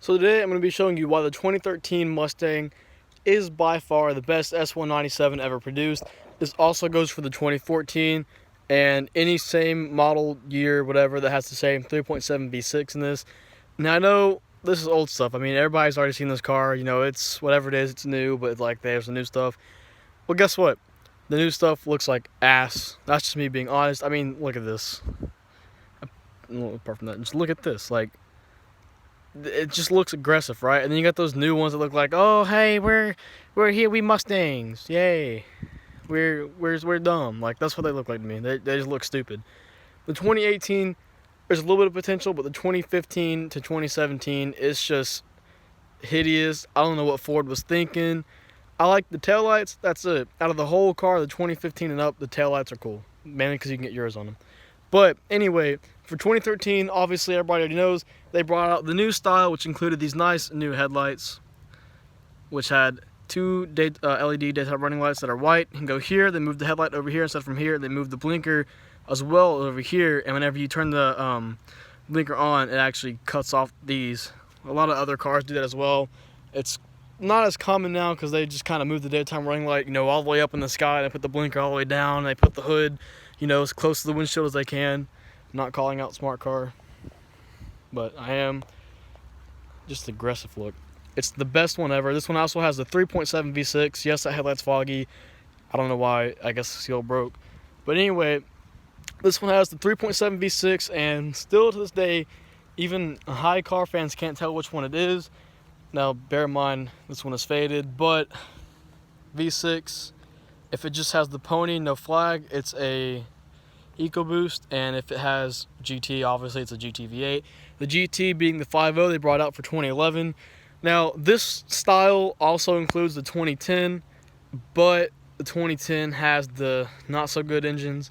So today I'm going to be showing you why the 2013 Mustang is by far the best S197 ever produced. This also goes for the 2014 and any same model year, whatever, that has the same 3.7 V6 in this. Now I know this is old stuff. I mean, everybody's already seen this car. You know, it's whatever it is, it's new, but like there's the new stuff. Well, guess what? The new stuff looks like ass. That's just me being honest. I mean, look at this. Apart from that, just look at this. Like, it just looks aggressive, right? And then you got those new ones that look like, oh hey, we're here, we Mustangs, yay, we're dumb. Like, that's what they look like to me. They just look stupid. The 2018, there's a little bit of potential, but the 2015 to 2017 is just hideous. I don't know what Ford was thinking. I like the taillights. That's it. Out of the whole car, the 2015 and up, the taillights are cool, mainly because you can get yours on them. But anyway, for 2013, obviously everybody already knows, they brought out the new style, which included these nice new headlights, which had two LED daytime running lights that are white. You can go here, they moved the headlight over here. Instead from here, they moved the blinker as well over here. And whenever you turn the blinker on, it actually cuts off these. A lot of other cars do that as well. It's not as common now because they just kind of move the daytime running light, you know, all the way up in the sky. They put the blinker all the way down. They put the hood, you know, as close to the windshield as they can. I'm not calling out smart car, but I am. Just aggressive look. It's the best one ever. This one also has the 3.7 V6. Yes, that headlight's foggy. I don't know why. I guess the seal broke. But anyway, this one has the 3.7 V6, and still to this day, even high car fans can't tell which one it is. Now, bear in mind, this one is faded, but V6, if it just has the pony, no flag, it's a EcoBoost, and if it has GT, obviously it's a GT V8. The GT being the 5.0 they brought out for 2011. Now, this style also includes the 2010, but the 2010 has the not so good engines.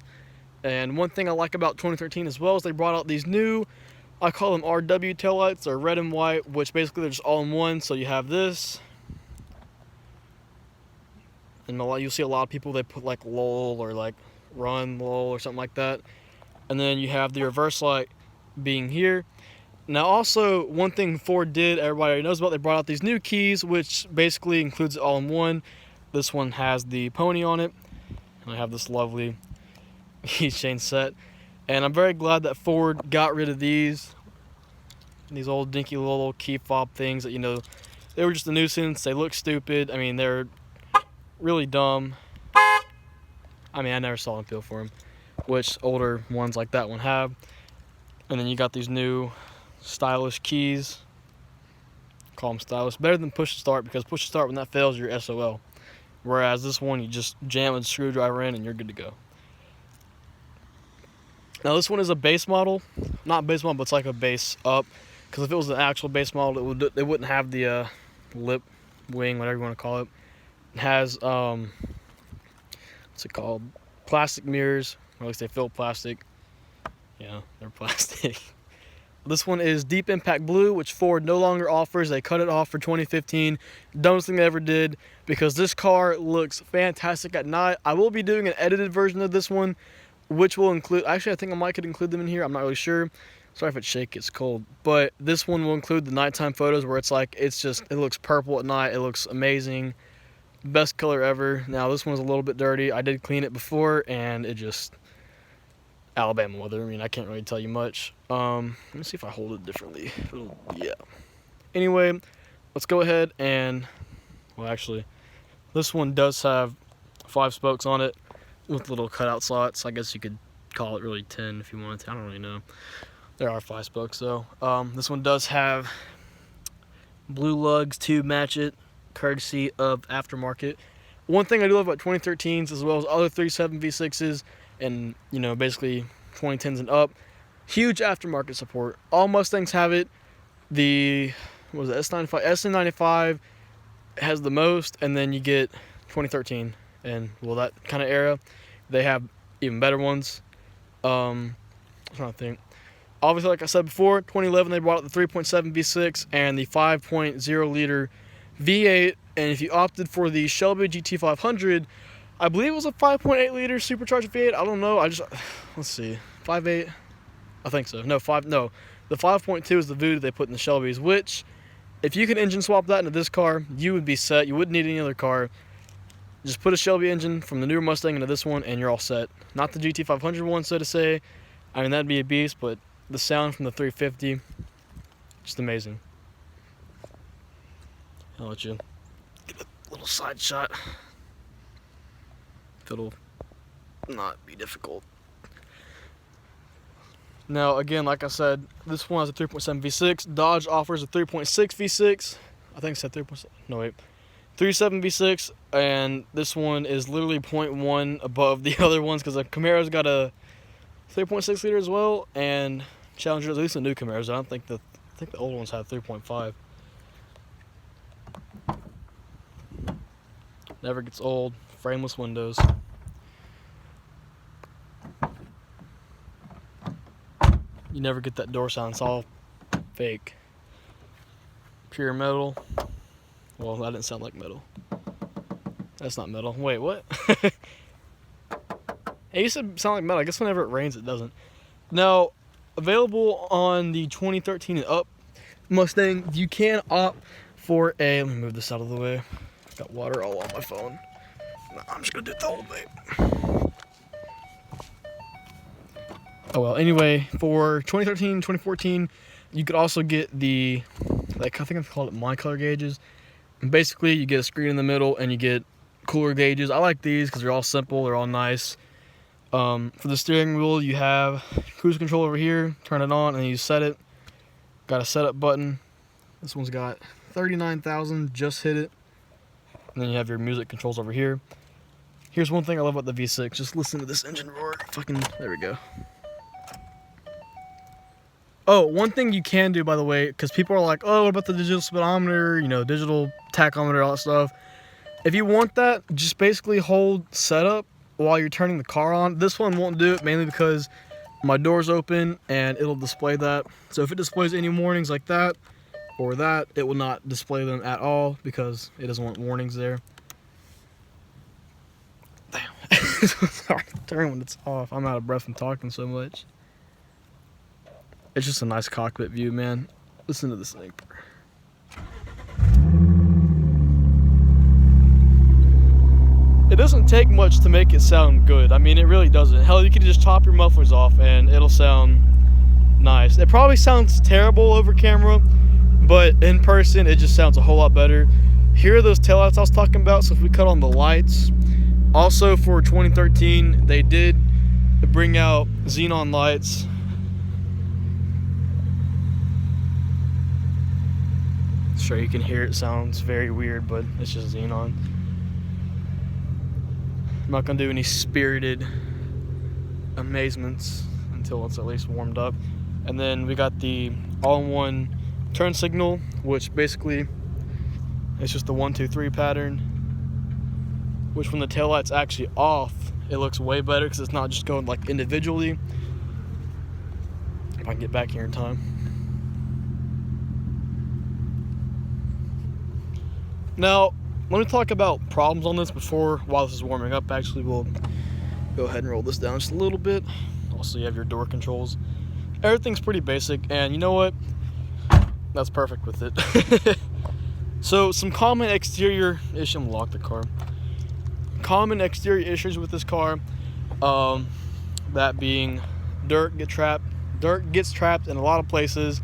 And one thing I like about 2013 as well is they brought out these new, I call them RW taillights. They're red and white, which basically they're just all in one. So you have this, and you'll see a lot of people, they put like LOL or like run LOL or something like that. And then you have the reverse light being here. Now also, one thing Ford did, everybody already knows about, they brought out these new keys, which basically includes it all in one. This one has the pony on it, and I have this lovely keychain set. And I'm very glad that Ford got rid of these old dinky little key fob things that, you know, they were just a nuisance. They look stupid. I mean, they're really dumb. I mean, I never saw an appeal for them, which older ones like that one have. And then you got these new stylish keys. Call them stylish. Better than push to start, because push to start, when that fails, you're SOL. Whereas this one, you just jam a screwdriver in and you're good to go. Now this one is a base model, not base model, but it's like a base up. Because if it was an actual base model, they wouldn't have the lip, wing, whatever you want to call it. It has what's it called? Plastic mirrors, or at least they feel plastic. Yeah, they're plastic. This one is Deep Impact Blue, which Ford no longer offers. They cut it off for 2015. Dumbest thing they ever did, because this car looks fantastic at night. I will be doing an edited version of this one, which will include, actually I think I might could include them in here, I'm not really sure. Sorry if it's shaky, it's cold. But this one will include the nighttime photos where it's like, it looks purple at night, it looks amazing. Best color ever. Now this one's a little bit dirty. I did clean it before, and it just, Alabama weather, I mean, I can't really tell you much. Let me see if I hold it differently. Yeah. Anyway, let's go ahead and, well actually, this one does have 5 spokes on it with little cutout slots. I guess you could call it really 10 if you wanted to. I don't really know. There are 5 spokes though. This one does have blue lugs to match it, courtesy of aftermarket. One thing I do love about 2013s, as well as other 3.7 V6s and, you know, basically 2010s and up, huge aftermarket support. All Mustangs have it. The S195 has the most, and then you get 2013 and, well, that kind of era, they have even better ones. I'm trying to think. Obviously, like I said before, 2011 they brought out the 3.7 V6 and the 5.0 liter V8, and if you opted for the Shelby GT500, I believe it was a 5.8 liter supercharged V8. I don't know. Let's see, 5.8. I think so. No, the 5.2 is the Voodoo they put in the Shelbys, which If you could engine swap that into this car, you would be set. You wouldn't need any other car. Just put a Shelby engine from the newer Mustang into this one, and you're all set. Not the GT500 one, so to say. I mean, that'd be a beast, but the sound from the 350, just amazing. I'll let you get a little side shot. If it'll not be difficult. Now, again, like I said, this one has a 3.7 V6. Dodge offers a 3.6 V6. I think it said 3.7. No, wait. 3.7 V6, and this one is literally 0.1 above the other ones because the Camaro's got a 3.6 liter as well, and Challenger, at least the new Camaros. I think the old ones had 3.5. Never gets old. Frameless windows. You never get that door sound. It's all fake. Pure metal. Well, that didn't sound like metal. That's not metal. Wait, what? It used to sound like metal. I guess whenever it rains, it doesn't. Now, available on the 2013 and up Mustang, you can opt for a... Let me move this out of the way. I've got water all on my phone. No, I'm just going to do it the whole way. Oh well, anyway, for 2013, 2014, you could also get the, like, I think I've called it my color gauges. And basically, you get a screen in the middle and you get cooler gauges. I like these because they're all simple, they're all nice. For the steering wheel, you have cruise control over here, turn it on, and you set it. Got a setup button. This one's got 39,000, just hit it. And then you have your music controls over here. Here's one thing I love about the V6. Just listen to this engine roar. There we go. Oh, one thing you can do, by the way, because people are like, oh, what about the digital speedometer, you know, digital tachometer, all that stuff. If you want that, just basically hold setup while you're turning the car on. This one won't do it, mainly because my door's open and it'll display that. So if it displays any warnings like that or that, it will not display them at all because it doesn't want warnings there. Damn. Sorry, turn when it's off. I'm out of breath from talking so much. It's just a nice cockpit view, man. Listen to this thing. It doesn't take much to make it sound good. I mean, it really doesn't. Hell, you could just chop your mufflers off and it'll sound nice. It probably sounds terrible over camera, but in person, it just sounds a whole lot better. Here are those taillights I was talking about, so if we cut on the lights. Also, for 2013, they did bring out xenon lights. Sure, you can hear it sounds very weird, but it's just xenon. I'm not gonna do any spirited amazements until it's at least warmed up. And then we got the all-in-one turn signal, which basically it's just the 1, 2, 3 pattern, which when the taillight's actually off, it looks way better because it's not just going like individually. If I can get back here in time. Now, let me talk about problems on this while this is warming up. Actually, we'll go ahead and roll this down just a little bit. Also, you have your door controls. Everything's pretty basic, and you know what? That's perfect with it. So, some common exterior issues. I'm gonna lock the car. Common exterior issues with this car, that being dirt gets trapped in a lot of places.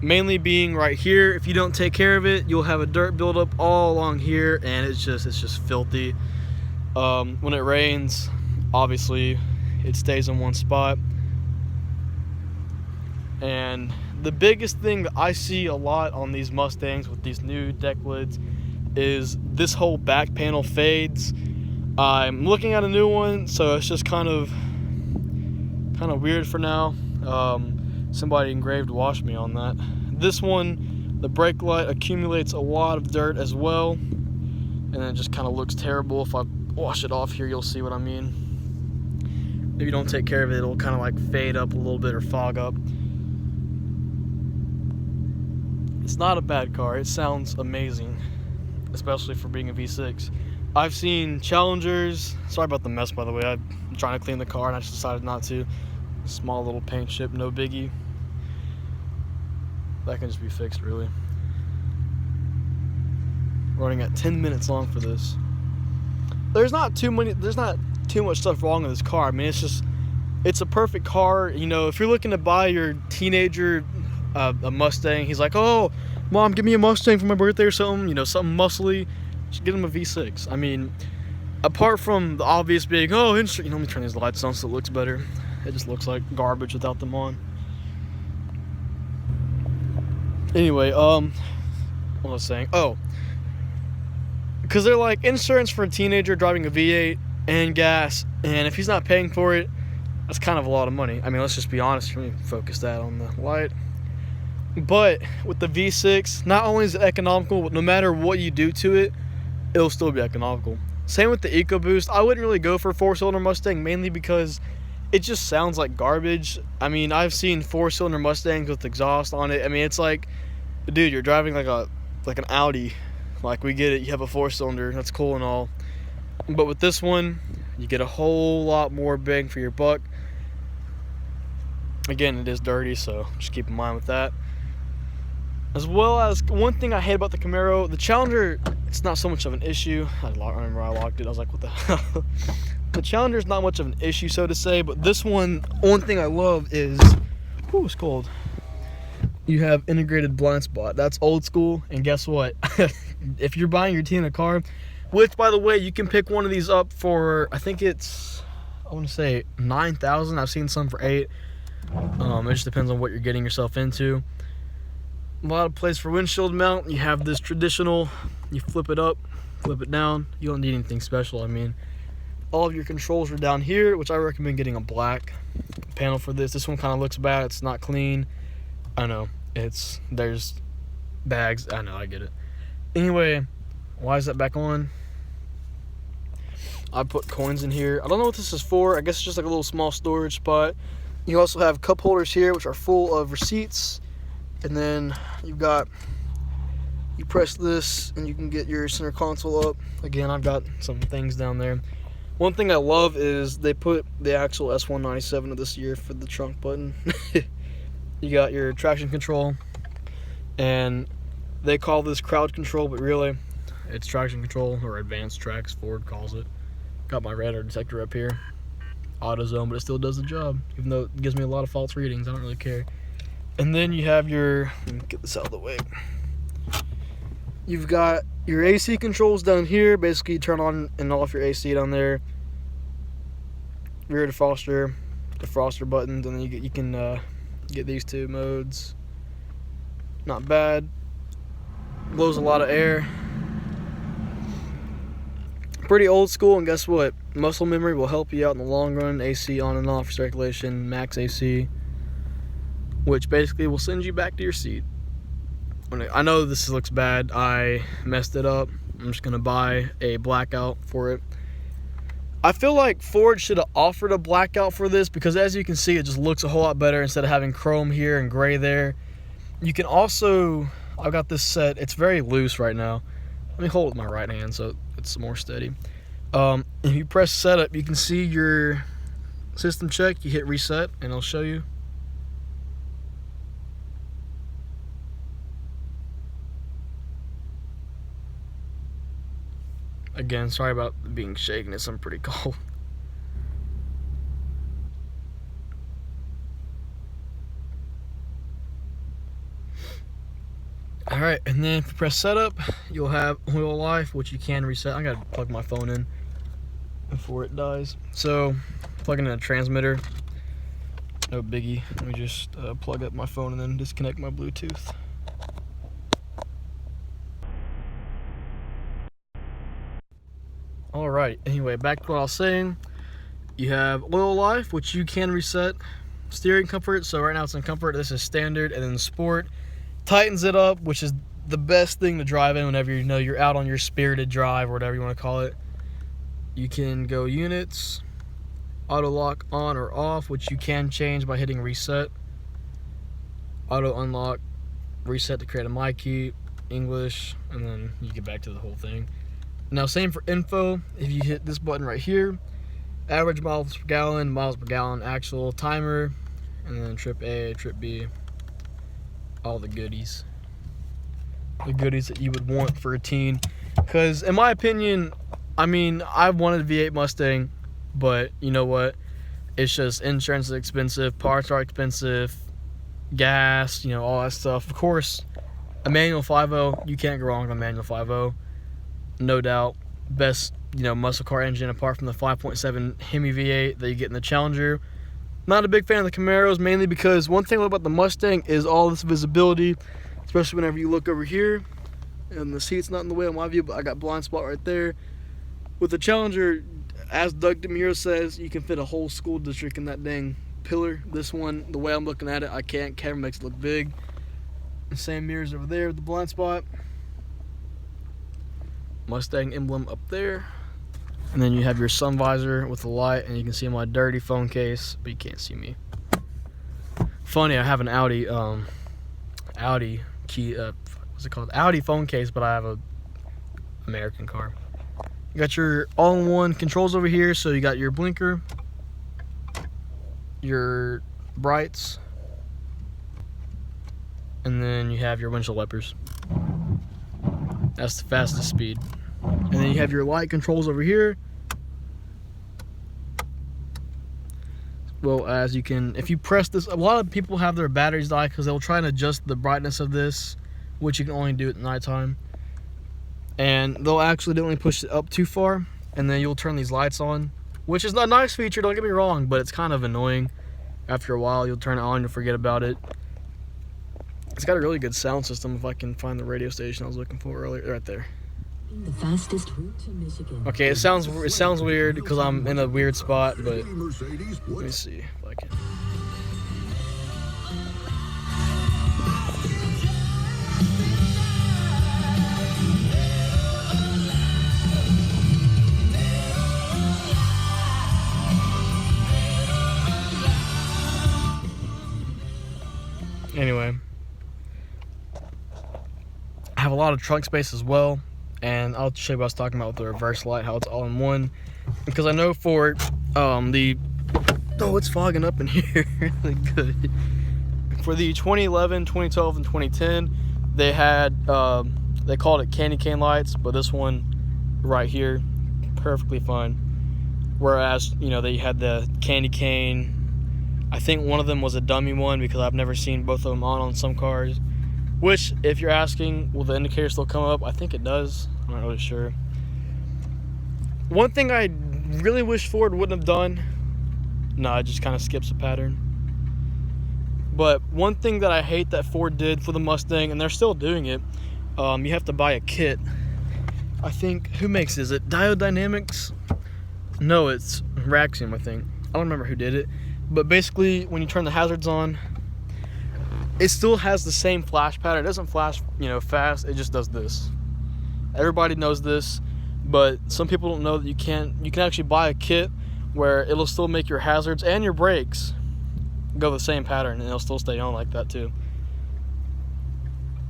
Mainly being right here. If you don't take care of it, you'll have a dirt buildup all along here, and it's just filthy. When it rains, obviously, it stays in one spot. And the biggest thing that I see a lot on these Mustangs with these new deck lids is this whole back panel fades. I'm looking at a new one, so it's just kind of weird for now. Somebody engraved wash me on that. This one, the brake light accumulates a lot of dirt as well, and it just kind of looks terrible. If I wash it off here, you'll see what I mean. If you don't take care of it, it'll kind of like fade up a little bit or fog up. It's not a bad car. It sounds amazing, especially for being a V6. I've seen Challengers. Sorry about the mess, by the way. I'm trying to clean the car and I just decided not to. Small little paint chip, no biggie. That can just be fixed, really. running at 10 minutes long for this. There's not too much stuff wrong with this car. I mean, it's a perfect car. You know, if you're looking to buy your teenager a Mustang, he's like, oh, Mom, give me a Mustang for my birthday or something, you know, something muscly, just get him a V6. I mean, apart from the obvious being, oh, you know, let me turn these lights on so it looks better. It just looks like garbage without them on. Anyway, what was I saying? Oh, because they're like insurance for a teenager driving a V8 and gas, and if he's not paying for it, that's kind of a lot of money. I mean, let's just be honest. Let me focus that on the light. But with the V6, not only is it economical, but no matter what you do to it, it'll still be economical. Same with the EcoBoost. I wouldn't really go for a 4-cylinder Mustang, mainly because it just sounds like garbage. I mean, I've seen 4-cylinder Mustangs with exhaust on it. I mean, it's like, dude, you're driving like an Audi. Like, we get it, you have a 4-cylinder, that's cool and all. But with this one, you get a whole lot more bang for your buck. Again, it is dirty, so just keep in mind with that. As well as, one thing I hate about the Camaro, the Challenger, it's not so much of an issue. I remember I locked it, I was like, what the hell? The Challenger is not much of an issue, so to say, but this one thing I love is, ooh, it's cold. You have integrated blind spot. That's old school, and guess what? If you're buying your teen a car, which, by the way, you can pick one of these up for, I think it's, I want to say $9,000. I've seen some for $8,000. It just depends on what you're getting yourself into. A lot of place for windshield mount. You have this traditional, you flip it up, flip it down. You don't need anything special. I mean, all of your controls are down here, which I recommend getting a black panel for this. This one kind of looks bad. It's not clean. I know. There's bags. I know, I get it. Anyway, why is that back on? I put coins in here. I don't know what this is for. I guess it's just like a little small storage spot. You also have cup holders here, which are full of receipts. And then you press this and you can get your center console up. Again, I've got some things down there. One thing I love is they put the actual S197 of this year for the trunk button. You got your traction control, and they call this crowd control, but really it's traction control, or advanced tracks, Ford calls it. Got my radar detector up here, auto zone, but it still does the job, even though it gives me a lot of false readings. I don't really care. And then you have your, let me get this out of the way. You've got your AC controls down here. Basically, you turn on and off your AC down there. Rear defroster buttons, and then you can get these two modes. Not bad. Blows a lot of air. Pretty old school, and guess what? Muscle memory will help you out in the long run. AC on and off circulation, max AC, which basically will send you back to your seat. I know this looks bad. I messed it up. I'm just gonna buy a blackout for it. I feel like Ford should have offered a blackout for this, because as you can see, it just looks a whole lot better instead of having chrome here and gray there. You can also, I've got this set, it's very loose right now. Let me hold it with my right hand so it's more steady. If you press setup, you can see your system check. You hit reset and it'll show you. Again, sorry about being shaken. I'm pretty cold. Alright, and then if you press setup, you'll have oil life, which you can reset. I gotta plug my phone in before it dies. So, plugging in a transmitter, no biggie. Let me just plug up my phone and then disconnect my Bluetooth. Alright, anyway, back to what I was saying. You have oil life, which you can reset. Steering comfort, so right now it's in comfort. This is standard, and then sport tightens it up, which is the best thing to drive in whenever you know you're out on your spirited drive, or whatever you want to call it. You can go units, auto lock on or off, which you can change by hitting reset. Auto unlock, reset to create a my key, English, and then you get back to the whole thing. Now, same for info. If you hit this button right here, average miles per gallon, actual, timer, and then trip A, trip B, all the goodies. The goodies that you would want for a teen. Because in my opinion, I mean, I wanted a V8 Mustang, but you know what? It's just insurance is expensive, parts are expensive, gas, you know, all that stuff. Of course, a manual 5.0, you can't go wrong with a manual 5.0, no doubt. Best, you know, muscle car engine apart from the 5.7 Hemi V8 that you get in the Challenger. Not a big fan of the Camaros, mainly because one thing about the Mustang is all this visibility, especially whenever you look over here, and the seat's not in the way of my view, but I got blind spot right there. With the Challenger, as Doug DeMuro says, you can fit a whole school district in that dang pillar. This one, the way I'm looking at it, I can't. Camera makes it look big. The same mirrors over there with the blind spot. Mustang emblem up there. And then you have your sun visor with the light, and you can see my dirty phone case, but you can't see me. Funny, I have an Audi key, what's it called? Audi phone case, but I have a American car. You got your all-in-one controls over here, so you got your blinker, your brights, and then you have your windshield wipers. That's the fastest speed. And then you have your light controls over here. Well, as you can, if you press this, a lot of people have their batteries die because they'll try and adjust the brightness of this, which you can only do at nighttime. And they'll accidentally push it up too far, and then you'll turn these lights on, which is a nice feature, don't get me wrong, but it's kind of annoying. After a while, you'll turn it on, you'll forget about it. It's got a really good sound system, if I can find the radio station I was looking for earlier, right there. The fastest route to Michigan. Okay, it sounds weird because I'm in a weird spot, but let me see if I can. Anyway, I have a lot of trunk space as well, and I'll show you what I was talking about with the reverse light, how it's all in one. Because I know for it's fogging up in here really good. For the 2011, 2012, and 2010, they had they called it candy cane lights, but this one right here, perfectly fine. Whereas, you know, they had the candy cane. I think one of them was a dummy one because I've never seen both of them on some cars. Which, if you're asking, will the indicator still come up? I think it does. I'm not really sure. One thing I really wish Ford wouldn't have done, no, it just kind of skips a pattern. But one thing that I hate that Ford did for the Mustang, and they're still doing it, you have to buy a kit. I think, who makes it? Is it Diode Dynamics? No, it's Raxium, I think. I don't remember who did it. But basically, when you turn the hazards on, it still has the same flash pattern. It doesn't flash, you know, fast. It just does this. Everybody knows this, but some people don't know that you can actually buy a kit where it'll still make your hazards and your brakes go the same pattern, and it'll still stay on like that too.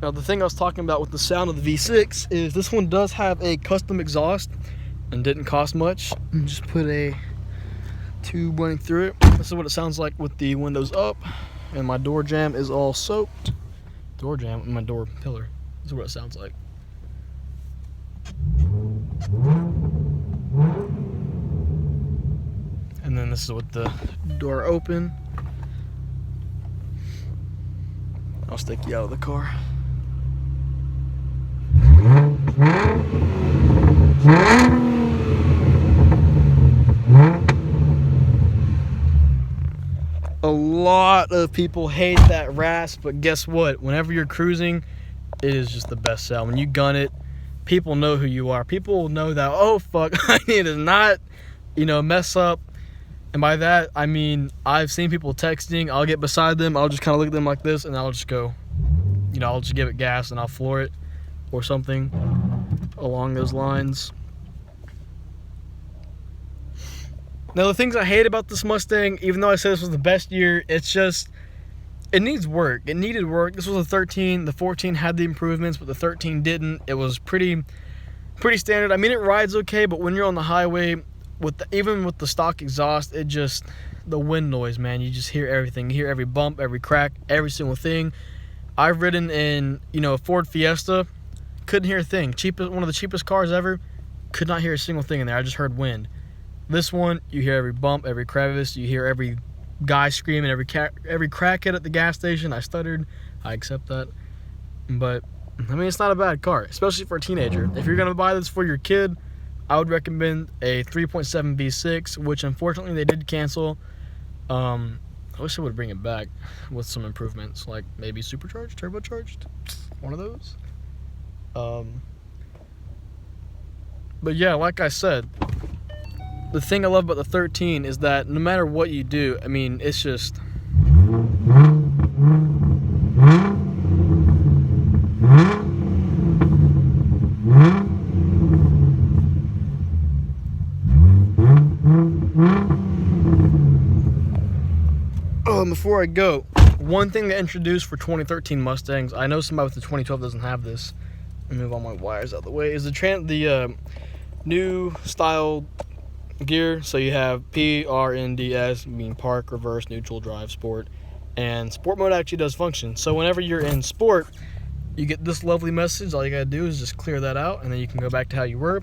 Now, the thing I was talking about with the sound of the V6 is this one does have a custom exhaust and didn't cost much. Just put a tube running through it. This is what it sounds like with the windows up, and my door jamb is all soaked. Door jamb and my door pillar. This is what it sounds like. And then this is with the door open. I'll stick you out of the car. A lot of people hate that rasp, but guess what? Whenever you're cruising, it is just the best sound. When you gun it, people know who you are. People know that, oh fuck, I need to not, you know, mess up. And by that, I mean, I've seen people texting, I'll get beside them, I'll just kind of look at them like this, and I'll just go, you know, I'll just give it gas and I'll floor it or something along those lines. Now, the things I hate about this Mustang, even though I said this was the best year, it's just, it needs work. It needed work. This was a 13. The 14 had the improvements, but the 13 didn't. It was pretty standard. I mean, it rides okay, but when you're on the highway, even with the stock exhaust, it just, the wind noise, man, you just hear everything. You hear every bump, every crack, every single thing. I've ridden in, you know, a Ford Fiesta, couldn't hear a thing. One of the cheapest cars ever, could not hear a single thing in there. I just heard wind. This one, you hear every bump, every crevice, you hear every guy screaming, every crackhead at the gas station. I stuttered. I accept that. But, I mean, it's not a bad car, especially for a teenager. If you're going to buy this for your kid, I would recommend a 3.7 V6, which unfortunately they did cancel. I wish they would bring it back with some improvements, like maybe supercharged, turbocharged, one of those. But yeah, like I said, the thing I love about the 13 is that no matter what you do, I mean, it's just... Oh, and before I go, one thing they introduced for 2013 Mustangs, I know somebody with the 2012 doesn't have this. Let me move all my wires out of the way. Is the new style gear. So you have P, R, N, D, S, meaning park, reverse, neutral, drive, sport, and sport mode actually does function. So whenever you're in sport, you get this lovely message. All you gotta do is just clear that out, and then you can go back to how you were.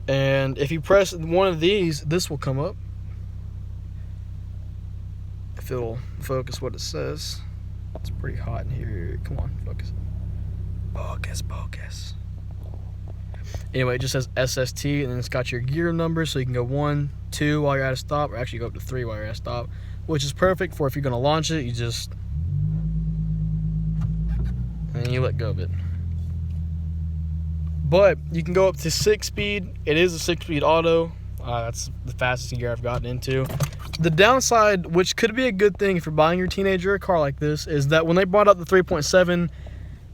And if you press one of these, this will come up. If it'll focus what it says. It's pretty hot in here. Come on, focus. Focus. Anyway, it just says SST, and then it's got your gear number, so you can go 1, 2 while you're at a stop, or actually go up to 3 while you're at a stop, which is perfect for if you're gonna launch it. You just, and then you let go of it. But you can go up to 6-speed. It is a 6-speed auto. That's the fastest gear I've gotten into. The downside, which could be a good thing if you're buying your teenager a car like this, is that when they brought out the 3.7,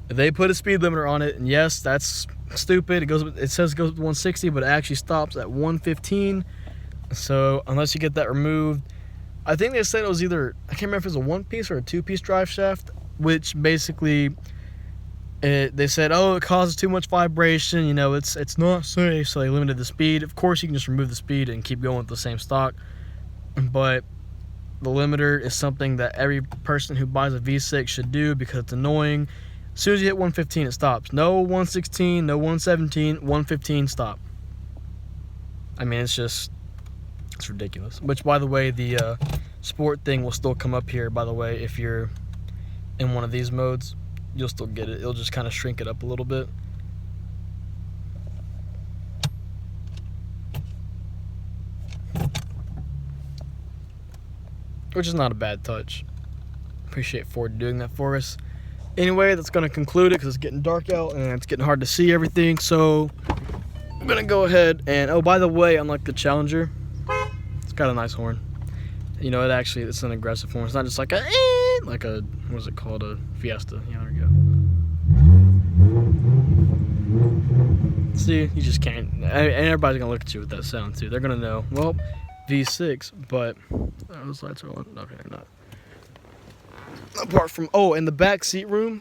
they put a speed limiter on it, and yes, that's stupid. It says it goes up to 160, but it actually stops at 115. So unless you get that removed, I think they said it was either, I can't remember if it was a 1-piece or a 2-piece drive shaft, which basically they said, oh, it causes too much vibration, you know, it's not safe, so they limited the speed. Of course, you can just remove the speed and keep going with the same stock, but the limiter is something that every person who buys a V6 should do because it's annoying. As soon as you hit 115, it stops. No 116, no 117, 115, stop. I mean, it's ridiculous. Which, by the way, the sport thing will still come up here, by the way. If you're in one of these modes, you'll still get it. It'll just kind of shrink it up a little bit. Which is not a bad touch. Appreciate Ford doing that for us. Anyway, that's going to conclude it because it's getting dark out and it's getting hard to see everything. So I'm going to go ahead and, oh, by the way, unlike the Challenger, it's got a nice horn. You know, it's an aggressive horn. It's not just like a, what is it called? A Fiesta. Yeah, there we go. See, you just can't, and everybody's going to look at you with that sound too. They're going to know, well, V6, but those lights are on. Okay, they're not. Apart from, oh, in the back seat room,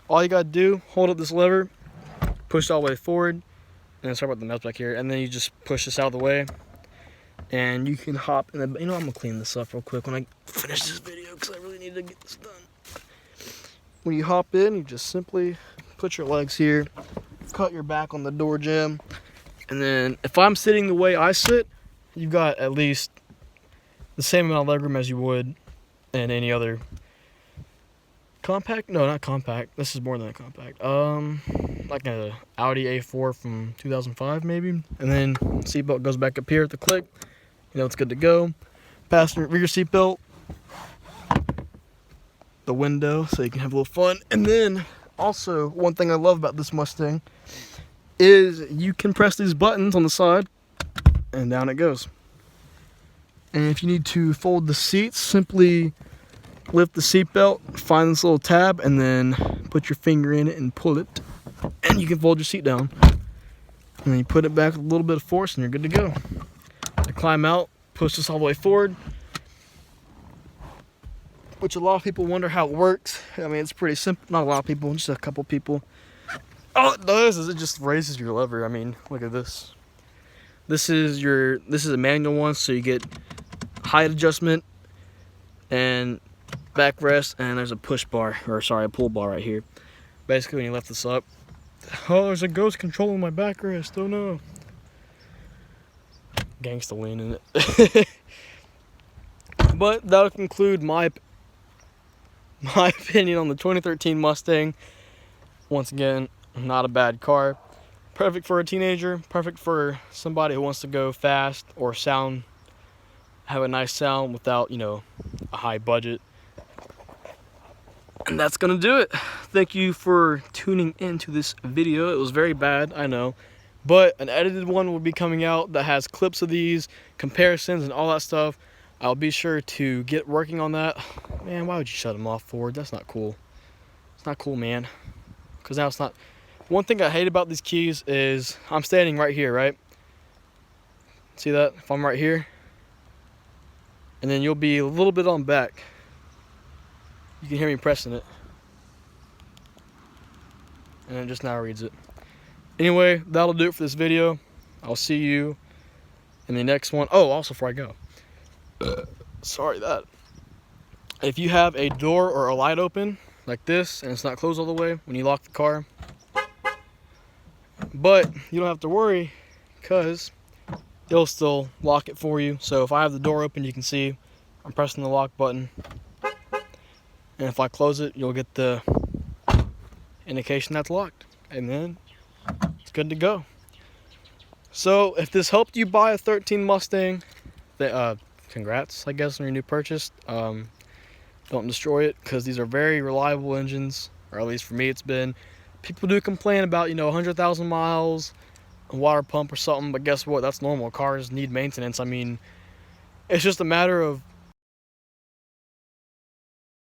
all you gotta do, hold up this lever, push it all the way forward, and then sorry about the mess back here, and then you just push this out of the way, and you can hop in the, you know, I'm gonna clean this up real quick when I finish this video, because I really need to get this done. When you hop in, you just simply put your legs here, cut your back on the door jamb, and then if I'm sitting the way I sit, you've got at least the same amount of legroom as you would in any other compact? No, not compact. This is more than a compact. Like an Audi A4 from 2005 maybe. And then seatbelt goes back up here at the click. You know it's good to go. Passenger rear seatbelt. The window so you can have a little fun. And then also one thing I love about this Mustang is you can press these buttons on the side and down it goes. And if you need to fold the seats, simply lift the seatbelt, find this little tab, and then put your finger in it and pull it. And you can fold your seat down. And then you put it back with a little bit of force and you're good to go. I climb out, push this all the way forward. Which a lot of people wonder how it works. I mean, it's pretty simple. Not a lot of people, just a couple people. All it does is it just raises your lever. I mean, look at this. This is a manual one, so you get height adjustment and backrest, and there's a pull bar right here. Basically, when you lift this up, Oh, there's a ghost controlling my backrest. Oh no. Gangsta lean in it. But that'll conclude my opinion on the 2013 Mustang. Once again, not a bad car. Perfect for a teenager, perfect for somebody who wants to go fast or have a nice sound without, a high budget. And that's gonna do it. Thank you for tuning into this video. It was very bad, I know, but an edited one will be coming out that has clips of these, comparisons, and all that stuff. I'll be sure to get working on that. Man, why would you shut them off, Ford? That's not cool. It's not cool, man. Because now it's not. One thing I hate about these keys is I'm standing right here, right? See that? If I'm right here, and then you'll be a little bit on back. You can hear me pressing it. And it just now reads it. Anyway, that'll do it for this video. I'll see you in the next one. Oh, also before I go. Sorry that. If you have a door or a light open like this and it's not closed all the way when you lock the car, but you don't have to worry because it'll still lock it for you. So if I have the door open, you can see I'm pressing the lock button. And if I close it, you'll get the indication that's locked. And then it's good to go. So if this helped you buy a 13 Mustang, congrats, I guess, on your new purchase. Don't destroy it, because these are very reliable engines, or at least for me it's been. People do complain about, 100,000 miles, a water pump or something, but guess what? That's normal. Cars need maintenance. I mean, it's just a matter of